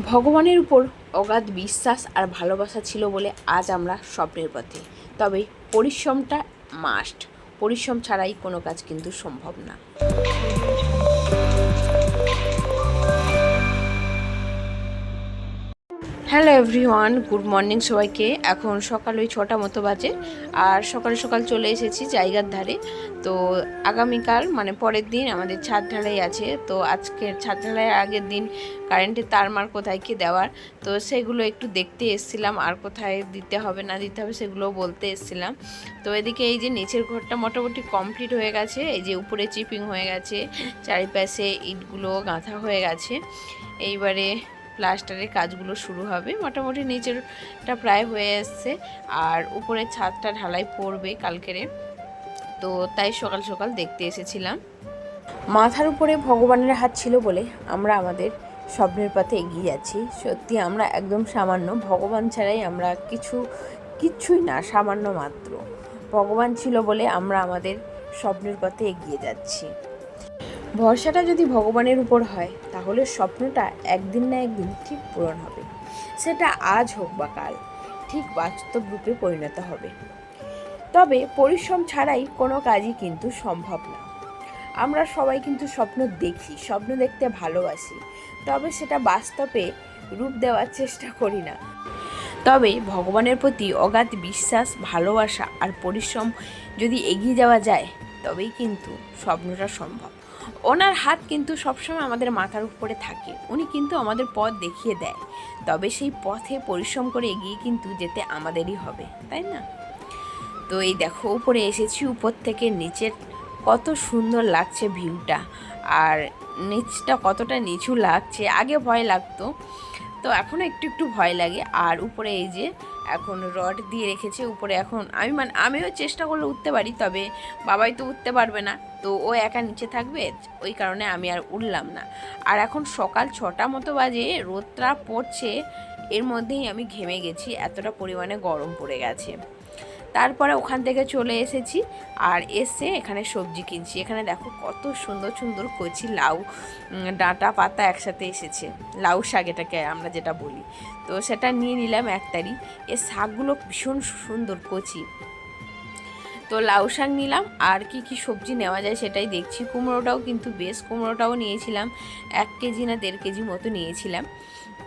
ভগবানের উপর অগাধ বিশ্বাস আর ভালোবাসা ছিল বলে আজ আমরা স্বপ্নের পথে। তবে পরিশ্রমটা মাস্ট। পরিশ্রম ছাড়াই কোনো কাজ কিন্তু সম্ভব না। হ্যালো এভরিওয়ান, গুড মর্নিং সবাইকে। এখন সকাল ওই 6টা মতো বাজে, আর সকাল সকাল চলে এসেছি জায়গার ধারে। তো আগামীকাল মানে পরের দিন আমাদের ছাদ ঢালাই আছে। তো আজকের ছাদ ঢালাইয়ের আগের দিন কারেন্টের তারমার কোথায় কি দেওয়ার, তো সেগুলো একটু দেখতে এসেছিলাম, আর কোথায় দিতে হবে না দিতে হবে সেগুলো বলতে এসেছিলাম। তো এদিকে এই যে নিচের ঘরটা মোটামুটি কমপ্লিট হয়ে গেছে, এই যে উপরে চিপিং হয়ে গেছে, চারিপাশে ইটগুলো গাঁথা হয়ে গেছে। এইবারে প্লাস্টারের কাজগুলো শুরু হবে। মোটামুটি নিচেরটা প্রায় হয়ে এসছে, আর উপরের ছাদটা ঢালাই পড়বে কালকেরে। তো তাই সকাল সকাল দেখতে এসেছিলাম। মাথার উপরে ভগবানের হাত ছিল বলে আমরা আমাদের স্বপ্নের পথে এগিয়ে যাচ্ছি। সত্যি আমরা একদম সামান্য, ভগবান ছাড়াই আমরা কিচ্ছুই না, সামান্য মাত্র। ভগবান ছিল বলে আমরা আমাদের স্বপ্নের পথে এগিয়ে যাচ্ছি। ভরসাটা যদি ভগবানের উপর হয় তাহলে স্বপ্নটা একদিন না একদিন ঠিক পূরণ হবে। সেটা আজ হোক বা কাল, ঠিক বাস্তব রূপে পরিণত হবে। তবে পরিশ্রম ছাড়াই কোনো কাজই কিন্তু সম্ভব না। আমরা সবাই কিন্তু স্বপ্ন দেখি, স্বপ্ন দেখতে ভালোবাসি, তবে সেটা বাস্তবে রূপ দেওয়ার চেষ্টা করি না। তবে ভগবানের প্রতি অগাধ বিশ্বাস, ভালোবাসা আর পরিশ্রম যদি এগিয়ে যাওয়া যায় তবেই কিন্তু স্বপ্নটা সম্ভব। ওনার হাত কিন্তু সবসময় আমাদের মাথার উপরে থাকে, উনি কিন্তু আমাদের পথ দেখিয়ে দেয়। তবে সেই পথে পরিশ্রম করে এগিয়ে কিন্তু যেতে আমাদেরই হবে, তাই না? তো এই দেখো উপরে এসেছি, উপর থেকে নিচের কত সুন্দর লাগছে ভিউটা, আর নিচটা কতটা নিচু লাগছে। আগে ভয় লাগতো, তো এখনও একটু একটু ভয় লাগে। আর উপরে এই যে এখন রড দিয়ে রেখেছে উপরে। এখন আমিও চেষ্টা করলে উঠতে পারি, তবে বাবাই তো উঠতে পারবে না, তো ও একা নিচে থাকবে, ওই কারণে আমি আর উঠলাম না। আর এখন সকাল 6টা মতো বাজে, রোদটা পড়ছে, এর মধ্যেই আমি ঘেমে গেছি, এতটা পরিমাণে গরম পড়ে গেছে। তারপরে ওখান থেকে চলে এসেছি, আর এসে এখানে সবজি কিনছি। এখানে দেখো কত সুন্দর সুন্দর কচি লাউ, ডাঁটা পাতা একসাথে এসেছে, লাউ শাক এটাকে আমরা যেটা বলি। তো সেটা নিয়ে নিলাম একতারি। এর শাকগুলো ভীষণ সুন্দর কচি। তো লাউ শাক নিলাম, আর কি কি সবজি নেওয়া যায় সেটাই দেখছি। কুমড়োটাও কিন্তু বেশ, কুমড়োটাও নিয়েছিলাম 1 কেজি না 1.5 কেজি মতো নিয়েছিলাম।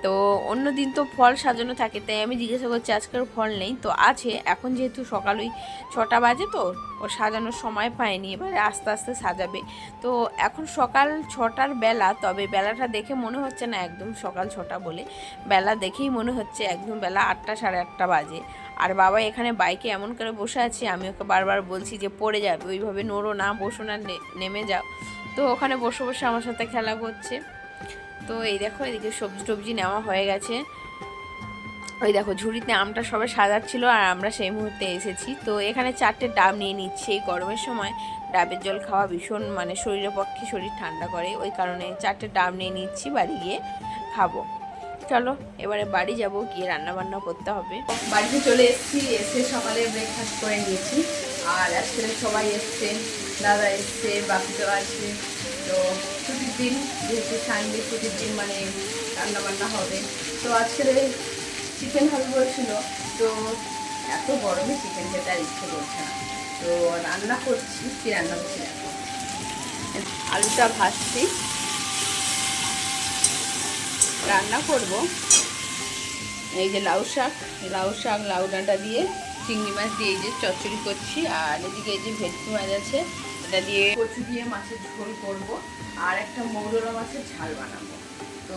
তো অন্য দিন তো ফল সাজানো থাকে, তাই আমি জিজ্ঞাসা করছি আজকের ফল নেই, তো আছে। এখন যেহেতু সকাল ওই 6টা বাজে, তো ও সাজানোর সময় পায়নি, এবারে আস্তে আস্তে সাজাবে। তো এখন সকাল 6টার বেলা, তবে বেলাটা দেখে মনে হচ্ছে না একদম সকাল 6টা বলে, বেলা দেখেই মনে হচ্ছে একদম বেলা 8টা সাড়ে 8টা বাজে। আর বাবা এখানে বাইকে এমন করে বসে আছে, আমি ওকে বারবার বলছি যে পড়ে যাবে, ওইভাবে নড়ো না, বসো না, নেমে যাও। তো ওখানে বসে বসে আমার সাথে খেলা করছে। তো এই দেখো এদিকে সবজি টবজি নেওয়া হয়ে গেছে। ওই দেখো ঝুড়িতে আমটা সবাই সাজাচ্ছিল, আর আমরা সেই মুহূর্তে এসেছি। তো এখানে 4টে ডাব নিয়ে নিচ্ছি। এই গরমের সময় ডাবের জল খাওয়া ভীষণ মানে শরীরের পক্ষে, শরীর ঠান্ডা করে, ওই কারণে 4টে ডাব নিয়ে নিচ্ছি, বাড়ি গিয়ে খাবো। চলো এবারে বাড়ি যাব, গিয়ে রান্না বান্না করতে হবে। বাড়িতে চলে এসেছি, এসে সকালে ব্রেকফাস্ট করে নিয়েছি। আর আজকে সবাই এসছে, দাদা এসছে, বাপিও আছে। তো ছুটির দিন, যেহেতু সানডে ছুটির দিন, মানে রান্না বান্না হবে। তো আজকে চিকেন হবে বলছিল, তো এত গরমে চিকেন খেতে আর ইচ্ছে করছে না। তো রান্না করছি, কি রান্না করছি দেখো। আলুটা ভাজছি, রান্না করব এই যে লাউ শাক, লাউ ডাঁটা দিয়ে চিংড়ি মাছ দিয়ে এই যে চচ্চড়ি করছি। আর এদিকে এই যে ভেটকি মাছ আছে, এটা দিয়ে কচু দিয়ে মাছের ঝোল করব, আর একটা মৌরলা মাছের ঝাল বানাবো। তো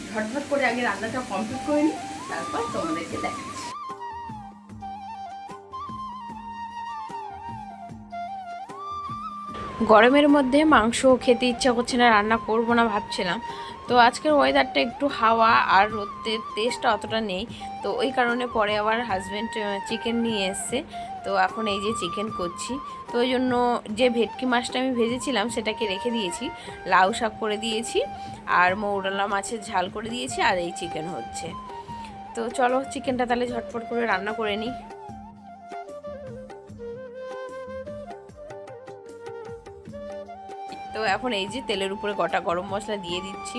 ঝটঝট করে আগে রান্নাটা কমপ্লিট করে নিই, তারপর তোমাদেরকে দেখাচ্ছি। গরমের মধ্যে মাংস খেতে ইচ্ছা করছে না, রান্না করব না ভাবছিলাম। তো আজকের ওয়েদারটা একটু হাওয়া আর রোদের তেজটা অতটা নেই, তো ওই কারণে পরে আবার হাজব্যান্ড চিকেন নিয়ে এসছে। তো এখন এই যে চিকেন করছি। তো ওই জন্য যে ভেটকি মাছটা আমি ভেজেছিলাম সেটাকে রেখে দিয়েছি, লাউ শাক করে দিয়েছি, আর মৌরলা মাছের ঝাল করে দিয়েছি, আর এই চিকেন হচ্ছে। তো চলো চিকেনটা তাহলে ঝটপট করে রান্না করে নিই। তো এখন এই যে তেলের উপরে গোটা গরম মশলা দিয়ে দিচ্ছি,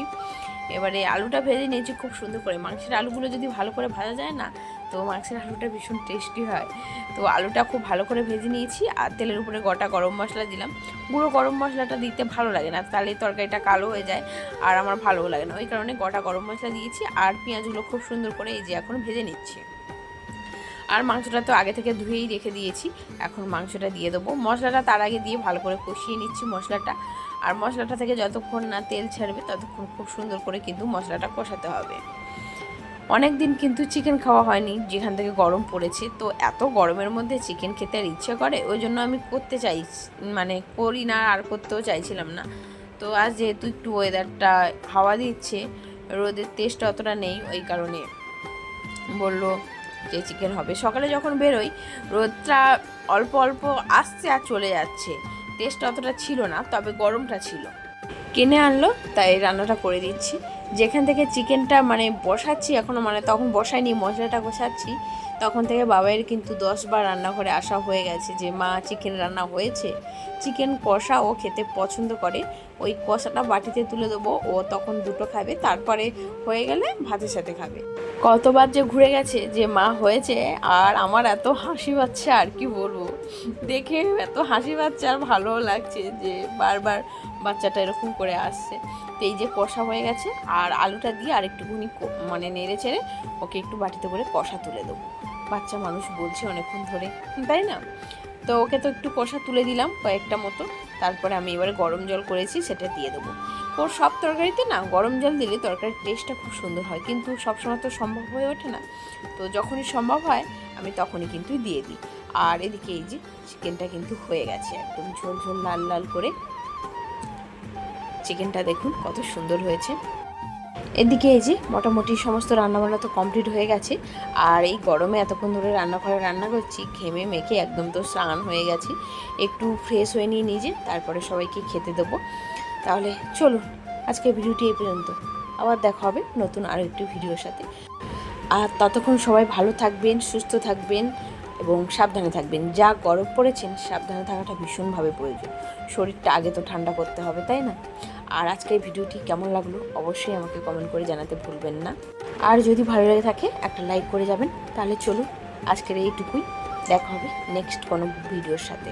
এবারে আলুটা ভেজে নিয়েছি খুব সুন্দর করে। মাংসের আলুগুলো যদি ভালো করে ভাজা যায় না, তো মাংসের আলুটা ভীষণ টেস্টি হয়। তো আলুটা খুব ভালো করে ভেজে নিয়েছি আর তেলের উপরে গোটা গরম মশলা দিলাম। গুঁড়ো গরম মশলাটা দিতে ভালো লাগে না, তাহলে তরকারিটা কালো হয়ে যায় আর আমার ভালোও লাগে না। ওই কারণে গোটা গরম মশলা দিয়েছি আর পেঁয়াজগুলো খুব সুন্দর করে এই যে এখন ভেজে নিচ্ছি। আর মাংসটা তো আগে থেকে ধুয়েই রেখে দিয়েছি, এখন মাংসটা দিয়ে দেবো। মশলাটা তার আগে দিয়ে ভালো করে কষিয়ে নিচ্ছি মশলাটা। আর মশলাটা থেকে যতক্ষণ না তেল ছাড়বে ততক্ষণ খুব সুন্দর করে কিন্তু মশলাটা কষাতে হবে। অনেক দিন কিন্তু চিকেন খাওয়া হয়নি যেখান থেকে গরম পড়েছে, তো এত গরমের মধ্যে চিকেন খেতে আর ইচ্ছে করে, ওই জন্য আমি করতে চাই, মানে করি না আর করতেও চাইছিলাম না। তো আজ যেহেতু একটু ওয়েদারটা হাওয়া দিচ্ছে, রোদের তেজটা অতটা নেই, ওই কারণে বললো যে চিকেন হবে। সকালে যখন বেরোই রোদটা অল্প অল্প আসছে আর চলে যাচ্ছে, টেস্টটা অতটা ছিল না, তবে গরমটা ছিল। কিনে আনলো তাই রান্নাটা করে দিচ্ছি। যেখান থেকে চিকেনটা মানে বসাচ্ছি এখনও, মানে তখন বসাইনি, মশলাটা কষাচ্ছি, তখন থেকে বাবাইয়ের কিন্তু 10 বার রান্নাঘরে আসা হয়ে গেছে যে মা চিকেন রান্না হয়েছে। চিকেন কষা ও খেতে পছন্দ করে, ওই কষাটা বাটিতে তুলে দেবো, ও তখন দুটো খাবে, তারপরে হয়ে গেলে ভাতের সাথে খাবে। কতবার যে ঘুরে গেছে যে মা হয়েছে, আর আমার এত হাসি পাচ্ছে আর কি বলবো, দেখে এত হাসি পাচ্ছে আর ভালোও লাগছে যে বারবার বাচ্চাটা এরকম করে আসছে। তো এই যে কষা হয়ে গেছে আর আলুটা দিয়ে আর একটুখানি মানে নেড়ে চেড়ে ওকে একটু বাটিতে করে কষা তুলে দেবো। বাচ্চা মানুষ বলছে অনেকক্ষণ ধরে, তাই না? তো ওকে তো একটু কষা তুলে দিলাম কয়েকটা মতো, তারপরে আমি এবারে গরম জল করেছি সেটা দিয়ে দেবো। ওর সব তরকারিতে না গরম জল দিলে তরকারির টেস্টটা খুব সুন্দর হয়, কিন্তু সবসময় তো সম্ভব হয়ে ওঠে না, তো যখনই সম্ভব হয় আমি তখনই কিন্তু দিয়ে দিই। আর এদিকে এই যে চিকেনটা কিন্তু হয়ে গেছে একদম ঝোল ঝোল লাল লাল করে। চিকেনটা দেখুন কত সুন্দর হয়েছে। এদিকে এই যে মোটামুটি সমস্ত রান্নাবান্না তো কমপ্লিট হয়ে গেছে, আর এই গরমে এতক্ষণ ধরে রান্নাঘরে রান্না করছি, ঘেমে মেখে একদম তো স্নান হয়ে গেছি, একটু ফ্রেশ হয়ে নিয়ে নিজে তারপরে সবাইকে খেতে দেবো। তাহলে চলুন আজকে ভিডিওটি এই পর্যন্ত, আবার দেখা হবে নতুন আরও একটি ভিডিওর সাথে। আর ততক্ষণ সবাই ভালো থাকবেন, সুস্থ থাকবেন এবং সাবধানে থাকবেন। যা গরম পড়েছেন সাবধানে থাকাটা ভীষণভাবে প্রয়োজন, শরীরটা আগে তো ঠান্ডা করতে হবে, তাই না? আর আজকের ভিডিওটি কেমন লাগলো অবশ্যই আমাকে কমেন্ট করে জানাতে ভুলবেন না। আর যদি ভালো লেগে থাকে একটা লাইক করে যাবেন। তাহলে চলুন আজকের এইটুকুই, দেখা হবে নেক্সট কোনো ভিডিওর সাথে।